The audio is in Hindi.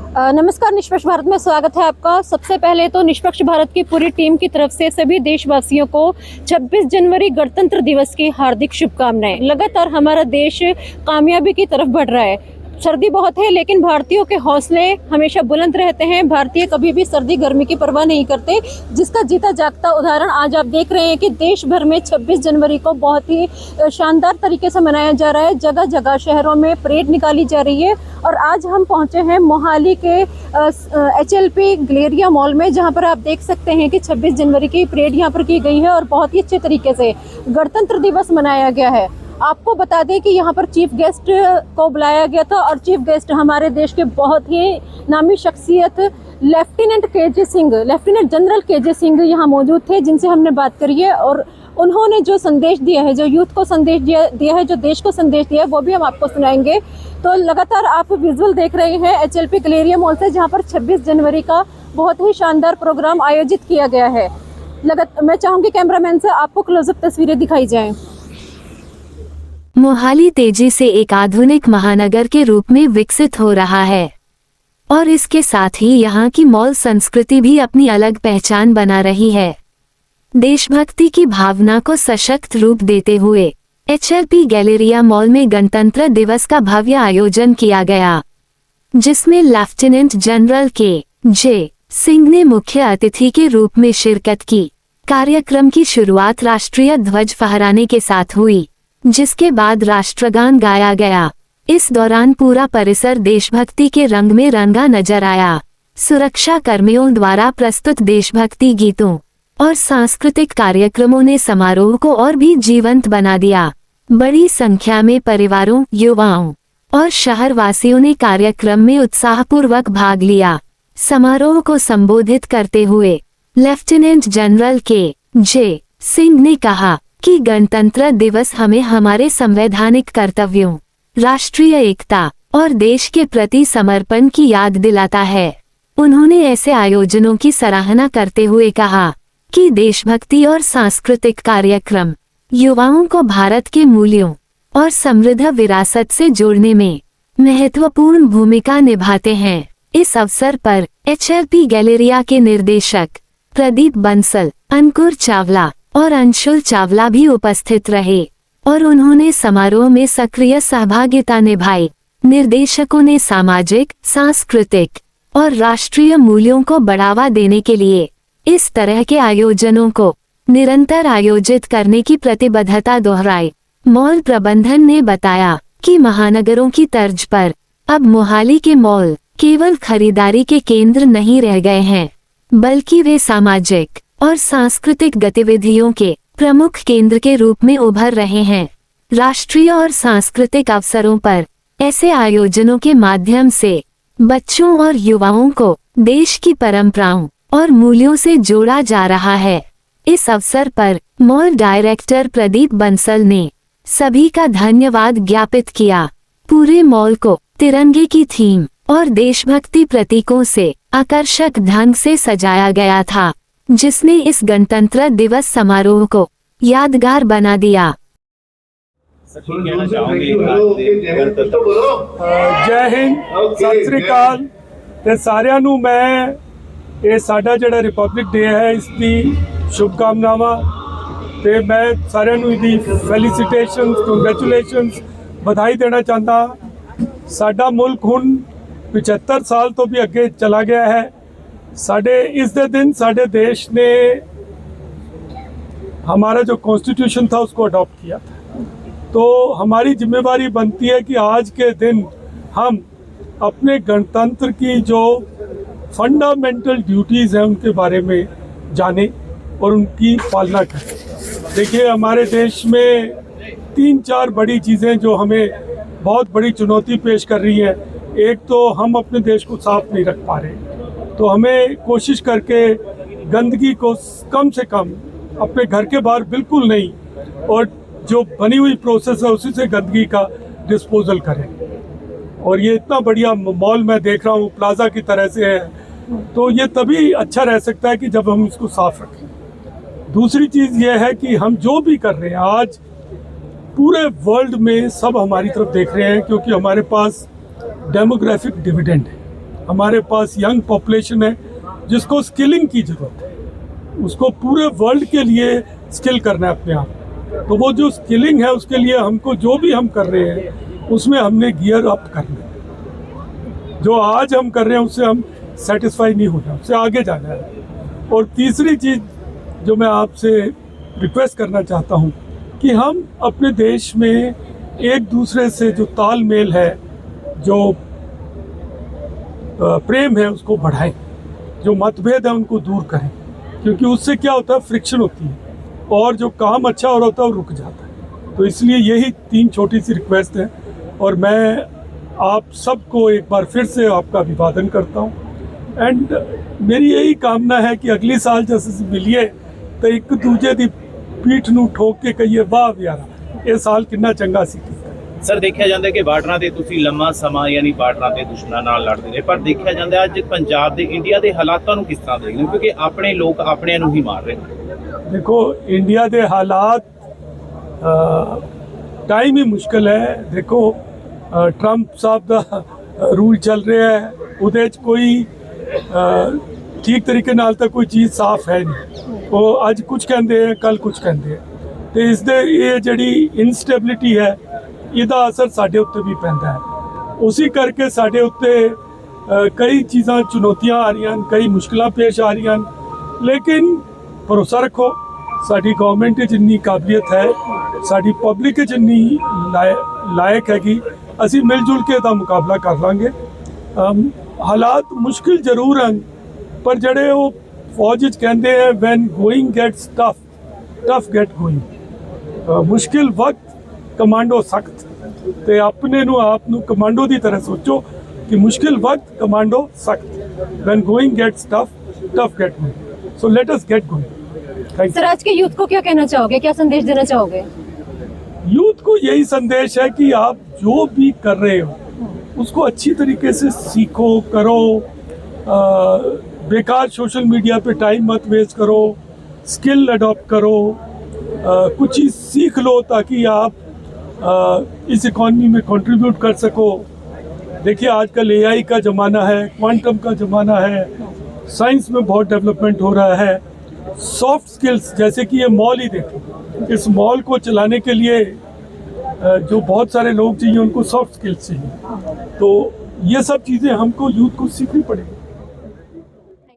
नमस्कार, निष्पक्ष भारत में स्वागत है आपका। सबसे पहले तो निष्पक्ष भारत की पूरी टीम की तरफ से सभी देशवासियों को 26 जनवरी गणतंत्र दिवस की हार्दिक शुभकामनाएं। लगातार हमारा देश कामयाबी की तरफ बढ़ रहा है। सर्दी बहुत है लेकिन भारतीयों के हौसले हमेशा बुलंद रहते हैं। भारतीय कभी भी सर्दी गर्मी की परवाह नहीं करते, जिसका जीता जागता उदाहरण आज आप देख रहे हैं कि देश भर में 26 जनवरी को बहुत ही शानदार तरीके से मनाया जा रहा है। जगह जगह शहरों में परेड निकाली जा रही है और आज हम पहुंचे हैं मोहाली के HLP गैलेरिया मॉल में, जहां पर आप देख सकते हैं कि 26 जनवरी की परेड यहां पर की गई है और बहुत ही अच्छे तरीके से गणतंत्र दिवस मनाया गया है। आपको बता दें कि यहाँ पर चीफ गेस्ट को बुलाया गया था और चीफ गेस्ट हमारे देश के बहुत ही नामी शख्सियत लेफ्टिनेंट जनरल KJ सिंह यहाँ मौजूद थे, जिनसे हमने बात करी है और उन्होंने जो संदेश दिया है, जो यूथ को संदेश दिया है, जो देश को संदेश दिया है, वो भी हम आपको सुनाएंगे। तो लगातार आप विजुअल देख रहे हैं HLP गैलेरिया मॉल से, जहाँ पर 26 जनवरी का बहुत ही शानदार प्रोग्राम आयोजित किया गया है। मैं चाहूँगी कैमरामैन से आपको क्लोजअप तस्वीरें दिखाई जाएं। मोहाली तेजी से एक आधुनिक महानगर के रूप में विकसित हो रहा है और इसके साथ ही यहाँ की मॉल संस्कृति भी अपनी अलग पहचान बना रही है। देशभक्ति की भावना को सशक्त रूप देते हुए HLP गैलेरिया मॉल में गणतंत्र दिवस का भव्य आयोजन किया गया, जिसमें लेफ्टिनेंट जनरल KJ सिंह ने मुख्य अतिथि के रूप में शिरकत की। कार्यक्रम की शुरुआत राष्ट्रीय ध्वज फहराने के साथ हुई, जिसके बाद राष्ट्रगान गाया गया। इस दौरान पूरा परिसर देशभक्ति के रंग में रंगा नजर आया। सुरक्षा कर्मियों द्वारा प्रस्तुत देशभक्ति गीतों और सांस्कृतिक कार्यक्रमों ने समारोह को और भी जीवंत बना दिया। बड़ी संख्या में परिवारों, युवाओं और शहरवासियों ने कार्यक्रम में उत्साहपूर्वक भाग लिया। समारोह को संबोधित करते हुए लेफ्टिनेंट जनरल KJ सिंह ने कहा कि गणतंत्र दिवस हमें हमारे संवैधानिक कर्तव्यों, राष्ट्रीय एकता और देश के प्रति समर्पण की याद दिलाता है। उन्होंने ऐसे आयोजनों की सराहना करते हुए कहा कि देशभक्ति और सांस्कृतिक कार्यक्रम युवाओं को भारत के मूल्यों और समृद्ध विरासत से जोड़ने में महत्वपूर्ण भूमिका निभाते हैं। इस अवसर पर HLP गैलेरिया के निदेशक प्रदीप बंसल, अंकुर चावला और अंशुल चावला भी उपस्थित रहे और उन्होंने समारोह में सक्रिय सहभागिता निभाई। निर्देशकों ने सामाजिक, सांस्कृतिक और राष्ट्रीय मूल्यों को बढ़ावा देने के लिए इस तरह के आयोजनों को निरंतर आयोजित करने की प्रतिबद्धता दोहराई। मॉल प्रबंधन ने बताया कि महानगरों की तर्ज पर अब मोहाली के मॉल केवल खरीदारी के केंद्र नहीं रह गए हैं, बल्कि वे सामाजिक और सांस्कृतिक गतिविधियों के प्रमुख केंद्र के रूप में उभर रहे हैं। राष्ट्रीय और सांस्कृतिक अवसरों पर ऐसे आयोजनों के माध्यम से बच्चों और युवाओं को देश की परंपराओं और मूल्यों से जोड़ा जा रहा है। इस अवसर पर मॉल डायरेक्टर प्रदीप बंसल ने सभी का धन्यवाद ज्ञापित किया। पूरे मॉल को तिरंगे की थीम और देशभक्ति प्रतीकों से आकर्षक ढंग से सजाया गया था, जिसने इस गणतंत्र दिवस समारोह को यादगार बना दिया। जय हिंद, सत श्री अकाल ते सारिਆਂ ਨੂੰ मैं ਇਹ ਸਾਡਾ ਜਿਹੜਾ ਰਿਪਬਲਿਕ ਡੇ ਹੈ ਇਸ ਦੀ ਸ਼ੁਭਕਾਮਨਾਵਾਂ ਤੇ ਮੈਂ ਸਾਰਿਆਂ ਨੂੰ ਇਹਦੀ ਫੈਲੀਸੀਟੇਸ਼ਨਸ, ਕੰਗ੍ਰੈਚੁਲੇਸ਼ਨਸ, ਵਧਾਈ ਦੇਣਾ ਚਾਹੁੰਦਾ। ਸਾਡਾ ਮੁਲਕ ਹੁਣ 75 साल तो भी ਅੱਗੇ चला गया है। साढ़े इस दिन साढ़े देश ने हमारा जो कॉन्स्टिट्यूशन था उसको अडॉप्ट किया था, तो हमारी जिम्मेवारी बनती है कि आज के दिन हम अपने गणतंत्र की जो फंडामेंटल ड्यूटीज़ हैं उनके बारे में जानें और उनकी पालना करें। देखिए, हमारे देश में 3-4 बड़ी चीज़ें जो हमें बहुत बड़ी चुनौती पेश कर रही हैं। एक तो हम अपने देश को साफ नहीं रख पा रहे, तो हमें कोशिश करके गंदगी को कम से कम अपने घर के बाहर बिल्कुल नहीं, और जो बनी हुई प्रोसेस है उसी से गंदगी का डिस्पोजल करें। और ये इतना बढ़िया मॉल मैं देख रहा हूँ, प्लाजा की तरह से है, तो ये तभी अच्छा रह सकता है कि जब हम इसको साफ रखें। दूसरी चीज़ ये है कि हम जो भी कर रहे हैं आज पूरे वर्ल्ड में सब हमारी तरफ देख रहे हैं, क्योंकि हमारे पास डेमोग्राफिक डिविडेंड है। हमारे पास यंग पॉपुलेशन है जिसको स्किलिंग की ज़रूरत है, उसको पूरे वर्ल्ड के लिए स्किल करना है अपने आप। तो वो जो स्किलिंग है उसके लिए हमको जो भी हम कर रहे हैं उसमें हमने गियर अप करना है। जो आज हम कर रहे हैं उससे हम सेटिस्फाई नहीं होना, उससे आगे जाना है। और तीसरी चीज़ जो मैं आपसे रिक्वेस्ट करना चाहता हूँ कि हम अपने देश में एक दूसरे से जो तालमेल है, जो प्रेम है उसको बढ़ाएं, जो मतभेद है उनको दूर करें, क्योंकि उससे क्या होता है, फ्रिक्शन होती है और जो काम अच्छा हो रहा होता है वो रुक जाता है। तो इसलिए यही 3 छोटी सी रिक्वेस्ट है और मैं आप सबको एक बार फिर से आपका अभिवादन करता हूँ। एंड मेरी यही कामना है कि अगली साल जब मिलिए तो एक दूजे की पीठ ਨੂੰ ठोक के कहिए वाह यारा ये साल कितना चंगा सी। ਸਰ ਦੇਖਿਆ ਜਾਂਦਾ ਕਿ ਬਾਰਡਰਾਂ ਤੇ ਤੁਸੀਂ ਲੰਮਾ ਸਮਾਂ ਯਾਨੀ ਬਾਰਡਰਾਂ ਤੇ ਦੁਸ਼ਮਣਾਂ ਨਾਲ ਲੜਦੇ ਰਹੇ, ਪਰ ਦੇਖਿਆ ਜਾਂਦਾ ਅੱਜ ਪੰਜਾਬ ਦੇ ਇੰਡੀਆ ਦੇ ਹਾਲਾਤਾਂ ਨੂੰ ਕਿਸ ਤਰ੍ਹਾਂ ਦੇਖਦੇ ਹੋ, ਕਿਉਂਕਿ ਆਪਣੇ ਲੋਕ ਆਪਣਿਆਂ ਨੂੰ ਹੀ ਮਾਰ ਰਹੇ ਨੇ। देखो इंडिया के हालात टाइम ही मुश्किल है। देखो ट्रंप साहब का रूल चल रहा है, उहदे च कोई ठीक तरीके नाल तो कोई चीज़ साफ है नहीं। वो अज कुछ कहते हैं कल कुछ कहते हैं, तो इसदे ये जिहड़ी इनस्टेबिलिटी है ਇਹਦਾ असर साढ़े उत्ते भी पैंदा है। उसी करके साढ़े उत्ते कई चीज़ां चुनौतियां आ रही हैं, कई मुश्किलां पेश आ रही हैं, लेकिन भरोसा रखो साड़ी गवर्नमेंट जिन्नी काबिलियत है, साड़ी पब्लिक जिन्नी लायक हैगी, असी मिलजुल के इसदा मुकाबला कर लांगे। हालात मुश्किल जरूर हैं, पर जड़े वो फौज च कहते हैं when going gets tough, tough get going. मुश्किल वक्त कमांडो सख्त, ते अपने नू आप नू कमांडो की तरह सोचो कि मुश्किल वक्त कमांडो सख्त, when going gets tough, tough get going. So let us get going. Sir आज के यूथ को क्या कहना चाहोगे, क्या संदेश देना चाहोगे? यूथ को यही संदेश है कि आप जो भी कर रहे हो उसको अच्छी तरीके से सीखो, करो, बेकार सोशल मीडिया पे टाइम मत वेस्ट करो, स्किल अडॉप्ट करो, कुछ चीज़ सीख लो ताकि आप इस इकॉनमी में कंट्रीब्यूट कर सको। देखिए आजकल AI का ज़माना है, क्वांटम का ज़माना है, साइंस में बहुत डेवलपमेंट हो रहा है। सॉफ्ट स्किल्स जैसे कि ये मॉल ही देखो, इस मॉल को चलाने के लिए जो बहुत सारे लोग चाहिए उनको सॉफ्ट स्किल्स चाहिए, तो ये सब चीज़ें हमको यूथ को सीखनी पड़ेगी।